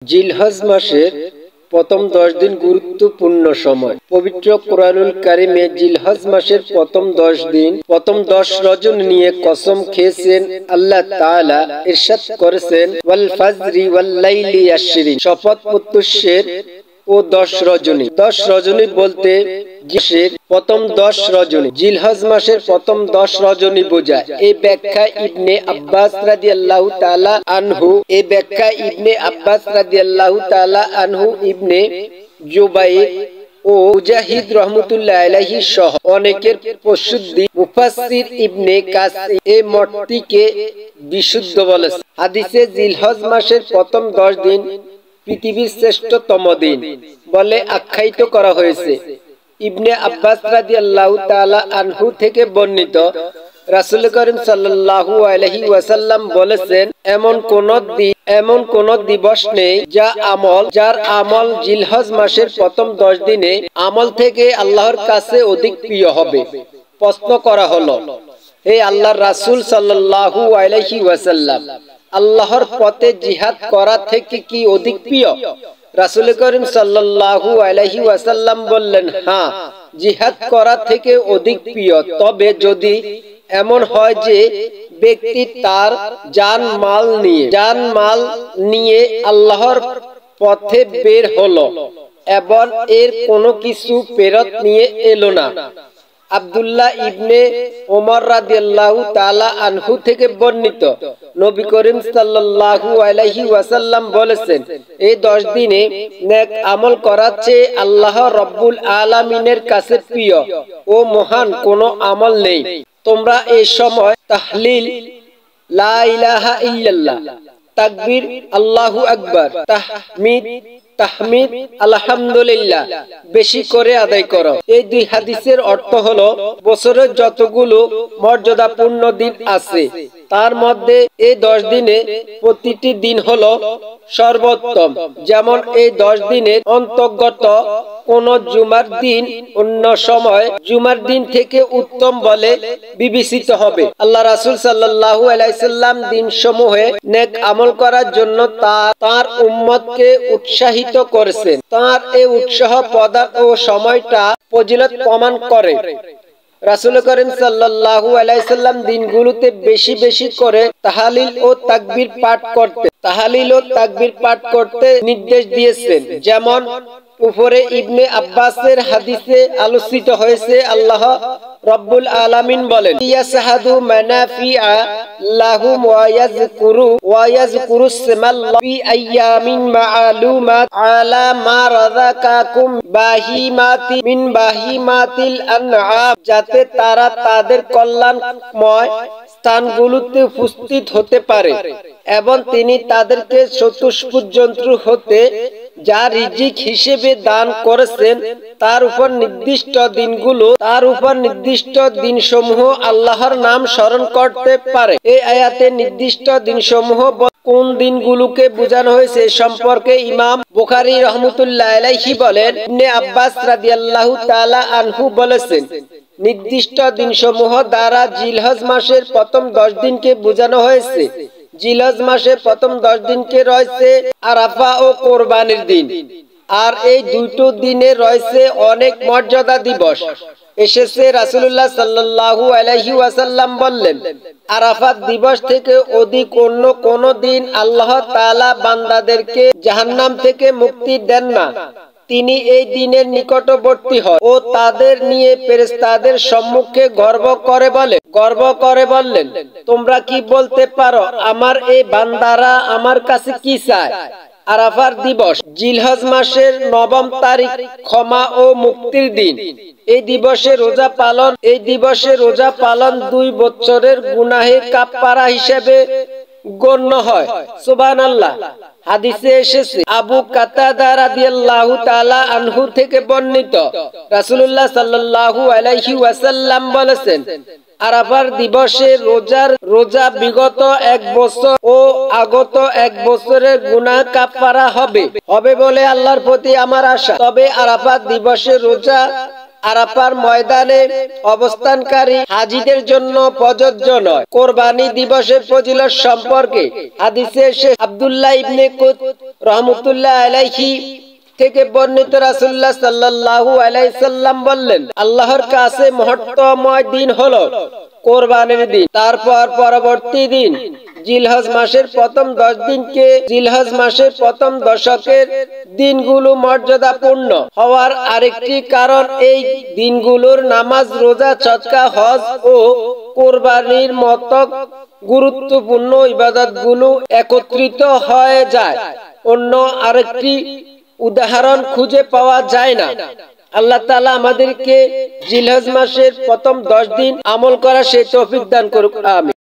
জিলহজ মাসের প্রথম 10 দিন গুরুত্বপূর্ণ সময়। পবিত্র কোরআনুল কারিমে জিলহজ মাসের প্রথম 10 দিন, প্রথম 10 রজনী নিয়ে কসম খেয়েছেন আল্লাহ তাআলা। ইরশাদ করেছেন, ওয়াল ফাজরি ওয়াল লাইলি আশরিন, শপথ প্রত্যুষের ও 10 রজনী। 10 রজনী বলতে প্রথম 10 রজনী, জিলহজ মাসের প্রথম 10 রজনী বোঝায়। এই ব্যাখ্যা ইবনে আব্বাস রাদিয়াল্লাহু তাআলা আনহু, ইবনে জুবাইর ও মুজাহিদ রাহমাতুল্লাহ আলাইহি সহ অনেকের প্রসিদ্ধ মুফাসসির ইবনে কাসির এই মতটিকে বিশুদ্ধ বলেছেন। হাদিসে জিলহজ মাসের প্রথম 10 দিন পৃথিবীর শ্রেষ্ঠতম দিন বলে আখ্যায়িত করা হয়েছে। ইবনে আব্বাস রাদিয়াল্লাহু তাআলা আনহু থেকে বর্ণিত, রাসূল করিম সাল্লাল্লাহু আলাইহি ওয়াসাল্লাম বলেছেন, এমন কোন দিবস নেই যার আমল জিলহজ মাসের প্রথম 10 দিনে আমল থেকে আল্লাহর কাছে অধিক প্রিয় হবে। প্রশ্ন করা হলো, হে আল্লাহর রাসূল সাল্লাল্লাহু আলাইহি ওয়াসাল্লাম, আল্লাহর পথে জিহাদ করা থেকে কি অধিক প্রিয়? রাসূল করিম সাল্লাল্লাহু আলাইহি ওয়াসাল্লাম বললেন, হ্যাঁ, জিহাদ করা থেকে অধিক প্রিয়। তবে যদি এমন হয় যে ব্যক্তি তার জানমাল নিয়ে আল্লাহর পথে বের হলো এবং এর কোনো কিছু ফেরত নিয়ে এলো না। আব্দুল্লাহ ইবনে ওমর রাদিয়াল্লাহু তাআলা আনহু থেকে বর্ণিত, নবী করিম সাল্লাল্লাহু আলাইহি ওয়াসাল্লাম বলেছেন, এই 10 দিনে নেক আমল করার চেয়ে আল্লাহ রাব্বুল আলামিনের কাছে প্রিয় ও মহান কোনো আমল নেই। তোমরা এই সময় তাহলিল, লা ইলাহা ইল্লাল্লাহ, তাকবীর, আল্লাহু আকবার, তাহমিদ, আলহামদুলিল্লাহ বেশি করে আদায় করো। এই দুই হাদিসের অর্থ হলো, বছরের যতগুলো মর্যাদাপূর্ণ দিন আছে তার মধ্যে এই 10 দিনে প্রতিটি দিন হলো সর্বোত্তম। যেমন এই 10 দিনের অন্তর্গত কোন জুমার দিন অন্য সময় জুমার দিন থেকে উত্তম বলে বিবেচিত হবে। আল্লাহ রাসূল সাল্লাল্লাহু আলাইহি সাল্লাম দিনসমূহে নেক আমল করার জন্য তার উম্মতকে উৎসাহিত করেছেন। তার এই উৎসাহ প্রদান ও সময়টা ফজিলত প্রমাণ করে। রাসূল করিম সাল্লাল্লাহু আলাইহি সাল্লাম দিনগুলোতে বেশি বেশি করে তাহলিল ও তাকবীর পাঠ করতে নির্দেশ দিয়েছেন। যেমন উপরে ইবনে আব্বাসের হাদিসে আলোচিত হয়েছে, আল্লাহ রাব্বুল আলামিন বলেন, ইয়াশহাদু মানাফিআ লাহুম ওয়া ইয়াযকুরুস সামাল্লাহি ফি আইয়ামিন মাআলুমাত আলা মা রাযাকাকুম মিন বাহিমাতিল আনআম, যাতে তারা তাদের কল্যাণময় স্থানগুলোতে উপস্থিত হতে পারে এবং তিনি তাদেরকে চতুষ্পদ জন্তু হতে যা রিজিক হিসেবে দান করেছেন তার উপর নির্দিষ্ট দিনসমূহ আল্লাহর নাম স্মরণ করতে পারে। এই আয়াতে নির্দিষ্ট দিনসমূহ কোন দিনগুলোকে বোঝানো হয়েছে সম্পর্কে ইমাম বুখারী রাহমাতুল্লাহ আলাইহি বলেন, ইবনে আব্বাস রাদিয়াল্লাহু তাআলা আনহু বলেছেন, নির্দিষ্ট দিনসমূহ দ্বারা জিলহজ মাসের প্রথম 10 দিনকে বোঝানো হয়েছে। জিলহজ মাসের প্রথম 10 দিনকে রয়েছে আরাফা ও কোরবানির দিন, আর এই দুটো দিনে রয়েছে অনেক মর্যাদা দিবস। এসেছে রাসূলুল্লাহ সাল্লাল্লাহু আলাইহি ওয়াসাল্লাম বললেন, আরাফাত দিবস থেকে অধিক অন্য কোন দিন আল্লাহ তাআলা বান্দাদেরকে জাহান্নাম থেকে মুক্তি দেন না। তিনি এই দিনের নিকটবর্তী হন ও তাদের নিয়ে ফেরেশতাদের সম্মুখে গর্ব করে বললেন, তোমরা কি বলতে পারো আমার এই বান্দারা আমার কাছে কি চায়? আরাফার দিবস জিলহজ মাসের 9 তারিখ ক্ষমা ও মুক্তির দিন। এই দিবসে রোজা পালন 2 বছরের গুনাহের কাফারা হিসেবে গণ্য হয়। সুবহানাল্লাহ। হাদিসে এসেছে, আবু কাতাদা রাদিয়াল্লাহু তাআলা আনহু থেকে বর্ণিত, রাসূলুল্লাহ সাল্লাল্লাহু আলাইহি ওয়াসাল্লাম বলেছেন, আরাফার দিবসে রোজা বিগত 1 বছর ও আগত 1 বছরের গুনাহ কাফারা হবে বলে আল্লাহর প্রতি আমার আশা। তবে আরাফাত দিবসে রোজা আরাফার ময়দানে অবস্থানকারী হাজীদের জন্য প্রযোজ্য নয়। কোরবানি দিবসের ফজিলত সম্পর্কে হাদিসে শেখ আব্দুল্লাহ ইবনে কুত রহমাতুল্লাহ আলাইহি থেকে বর্ণিত রাসূলুল্লাহ সাল্লাল্লাহু আলাইহি সাল্লাম বললেন, আল্লাহর কাছে মহত্তময় দিন হলো কোরবানির দিন। তারপর পরবর্তী দিন জিলহজ মাসের প্রথম 10 দিনকে জিলহজ মাসের প্রথম দশকের দিনগুলো মর্যাদাপূর্ণ হওয়ার আরেকটি কারণ এই দিনগুলোর নামাজ, রোজা, সদকা, হজ ও কোরবানির মতো গুরুত্বপূর্ণ ইবাদতগুলো একত্রিত হয়ে যায়। অন্য আরেকটি উদাহরণ খুঁজে পাওয়া যায় না। আল্লাহ তাআলা আমাদেরকে জিলহজ মাসের প্রথম 10 দিন আমল করার সেই তৌফিক দান করুক। আমিন।